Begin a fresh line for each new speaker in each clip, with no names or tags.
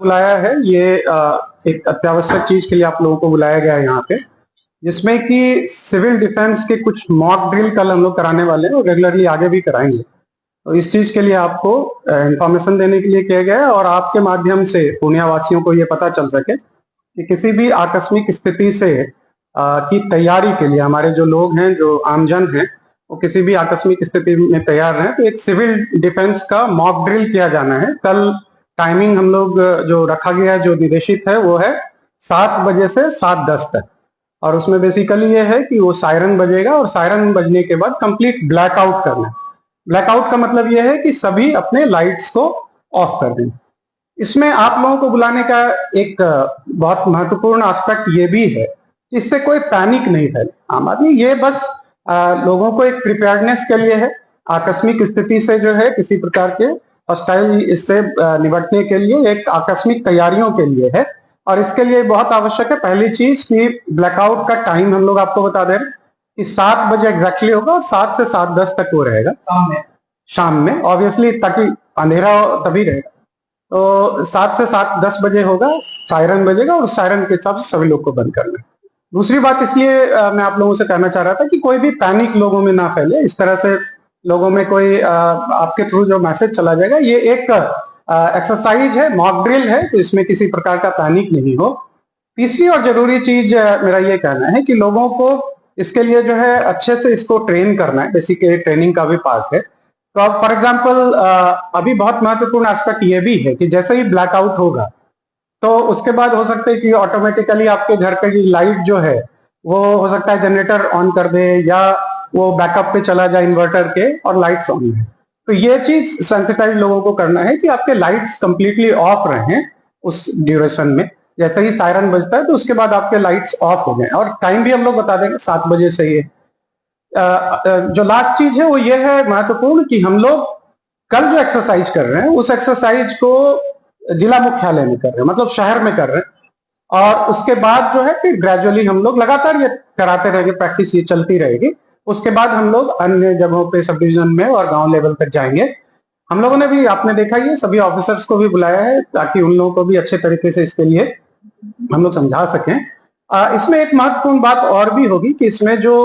बुलाया है ये एक अत्यावश्यक चीज के लिए आप लोगों को बुलाया गया है यहाँ पे, जिसमें कि सिविल डिफेंस के कुछ मॉक ड्रिल कल हम लोग कराने वाले हैं और रेगुलरली आगे भी कराएंगे। तो इस चीज के लिए आपको इंफॉर्मेशन देने के लिए किया गया है और आपके माध्यम से पूर्णिया वासियों को ये पता चल सके कि किसी भी आकस्मिक स्थिति से की तैयारी के लिए हमारे जो लोग हैं, जो आमजन हैं, वो किसी भी आकस्मिक स्थिति में तैयार हैं। तो एक सिविल डिफेंस का मॉक ड्रिल किया जाना है। कल टाइमिंग हम लोग जो रखा गया है, जो निर्देशित है, वो है 7 बजे से 7:10 तक। और उसमें बेसिकली ये है कि वो सायरन बजेगा और सायरन बजने के बाद कंप्लीट ब्लैकआउट करना है। ब्लैकआउट का मतलब ये है कि सभी अपने लाइट्स को ऑफ कर दें। इसमें आप लोगों को बुलाने का एक बहुत महत्वपूर्ण एस्पेक्ट ये भी है, इससे कोई पैनिक नहीं फैले आम आदमी। ये बस लोगों को एक प्रिपेयर्डनेस के लिए है, आकस्मिक स्थिति से जो है किसी प्रकार के हॉस्टाइल इससे निपटने के लिए एक आकस्मिक तैयारियों के लिए है। और इसके लिए बहुत आवश्यक है पहली चीज कि ब्लैकआउट का टाइम हम लोग आपको बता दे रहे हैं कि 7 बजे एग्जैक्टली होगा और 7 से 7:10 तक वो रहेगा शाम में ऑब्वियसली, ताकि अंधेरा तभी रहेगा। तो 7 से 7:10 बजे होगा, सायरन बजेगा और सायरन के हिसाब से सभी लोग को बंद करना है। दूसरी बात इसलिए मैं आप लोगों से कहना चाह रहा था कि कोई भी पैनिक लोगों में ना फैले। इस तरह से लोगों में कोई आपके थ्रू जो मैसेज चला जाएगा, ये एक एक्सरसाइज है, मॉक ड्रिल है, तो इसमें किसी प्रकार का पैनिक नहीं हो। तीसरी और जरूरी चीज मेरा ये कहना है कि लोगों को इसके लिए जो है अच्छे से इसको ट्रेन करना है, बेसिकली ट्रेनिंग का भी पार्ट है। तो अब फॉर एग्जाम्पल अभी बहुत महत्वपूर्ण एस्पेक्ट ये भी है कि जैसे ही ब्लैकआउट होगा तो उसके बाद हो सकता है कि ऑटोमेटिकली आपके घर की लाइट जो है वो हो सकता है जनरेटर ऑन कर दे या वो बैकअप पे चला जाए इन्वर्टर के और लाइट्स ऑन है। तो ये चीज सेंसिटाइज लोगों को करना है कि आपके लाइट्स कंप्लीटली ऑफ रहें उस ड्यूरेशन में। जैसे ही सायरन बजता है तो उसके बाद आपके लाइट्स ऑफ हो जाए और टाइम भी हम लोग बता देंगे 7 बजे से ही। जो लास्ट चीज है वो ये है महत्वपूर्ण कि हम लोग कल जो एक्सरसाइज कर रहे हैं उस एक्सरसाइज को जिला मुख्यालय में कर रहे हैं, मतलब शहर में कर रहे हैं। और उसके बाद जो है फिर ग्रेजुअली हम लोग लगातार ये कराते रहेंगे, प्रैक्टिस ये चलती रहेगी। उसके बाद हम लोग अन्य जगहों पे सब डिवीजन में और गांव लेवल तक जाएंगे। हम लोगों ने भी, आपने देखा ही है, सभी ऑफिसर्स को भी बुलाया है ताकि उन लोगों को भी अच्छे तरीके से इसके लिए हम लोग समझा सकें। इसमें एक महत्वपूर्ण बात और भी होगी कि इसमें जो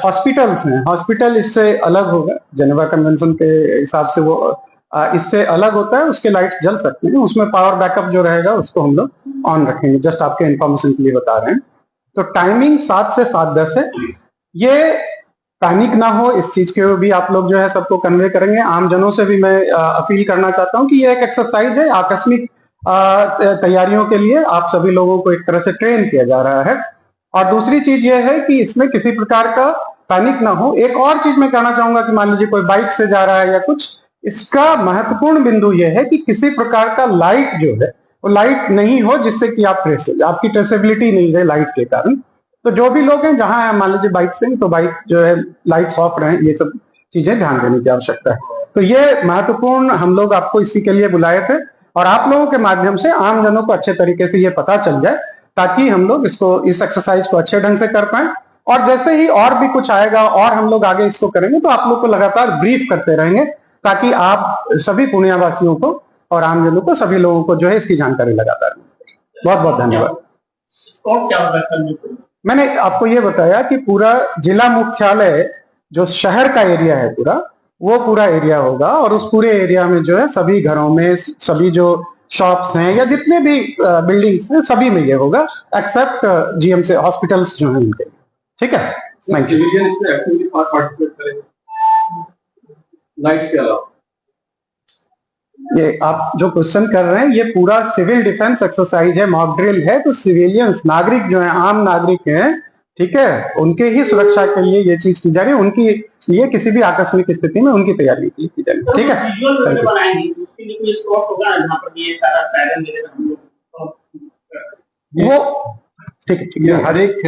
हॉस्पिटल्स हैं, हॉस्पिटल इससे अलग होगा, जेनेवा कन्वेंशन के हिसाब से वो इससे अलग होता है, उसके लाइट्स जल सकते हैं, उसमें पावर बैकअप जो रहेगा उसको हम लोग ऑन रखेंगे। जस्ट आपके इंफॉर्मेशन के लिए बता रहे हैं। तो टाइमिंग 7 से 7:10 है। ये पैनिक ना हो, इस चीज के भी आप लोग जो है सबको कन्वे करेंगे। आम जनों से भी मैं अपील करना चाहता हूं कि ये एक एक्सरसाइज है, आकस्मिक तैयारियों के लिए आप सभी लोगों को एक तरह से ट्रेन किया जा रहा है। और दूसरी चीज ये है कि इसमें किसी प्रकार का पैनिक ना हो। एक और चीज मैं कहना चाहूंगा कि मान लीजिए कोई बाइक से जा रहा है या कुछ, इसका महत्वपूर्ण बिंदु यह है कि किसी प्रकार का लाइट जो है वो लाइट नहीं हो जिससे कि आपकी ट्रेसेबिलिटी नहीं है लाइट के कारण। तो जो भी लोग हैं जहां मान लीजिए बाइक से, तो बाइक जो है लाइट्स ऑफ रहे, ये सब चीजें ध्यान देने की आवश्यकता है। तो ये महत्वपूर्ण हम लोग आपको इसी के लिए बुलाए थे और आप लोगों के माध्यम से आम जनों को अच्छे तरीके से ये पता चल जाए ताकि हम लोग इस एक्सरसाइज को अच्छे ढंग से कर पाए। और जैसे ही और भी कुछ आएगा और हम लोग आगे इसको करेंगे तो आप लोग को लगातार ब्रीफ करते रहेंगे ताकि आप सभी पूर्णिया वासियों को और आमजनों को, सभी लोगों को जो है इसकी जानकारी लगातार मिले। बहुत बहुत धन्यवाद। मैंने आपको ये बताया कि पूरा जिला मुख्यालय जो शहर का एरिया है वो पूरा एरिया होगा और उस पूरे एरिया में जो है सभी घरों में, सभी जो शॉप्स हैं या जितने भी बिल्डिंग्स हैं, सभी में ये होगा एक्सेप्ट जीएमसी हॉस्पिटल्स जो हैं उनके। ठीक है, थैंक यू। लाइट्स के अलावा ये आप जो क्वेश्चन कर रहे हैं ये पूरा सिविल डिफेंस एक्सरसाइज है, मॉक ड्रिल है। तो सिविलियंस, नागरिक जो है, आम नागरिक हैं, ठीक है, उनके ही सुरक्षा के लिए ये चीज की जा रही है। उनकी ये किसी भी आकस्मिक स्थिति में उनकी तैयारी की जा रही है। ठीक है, वो ठीक है, हर एक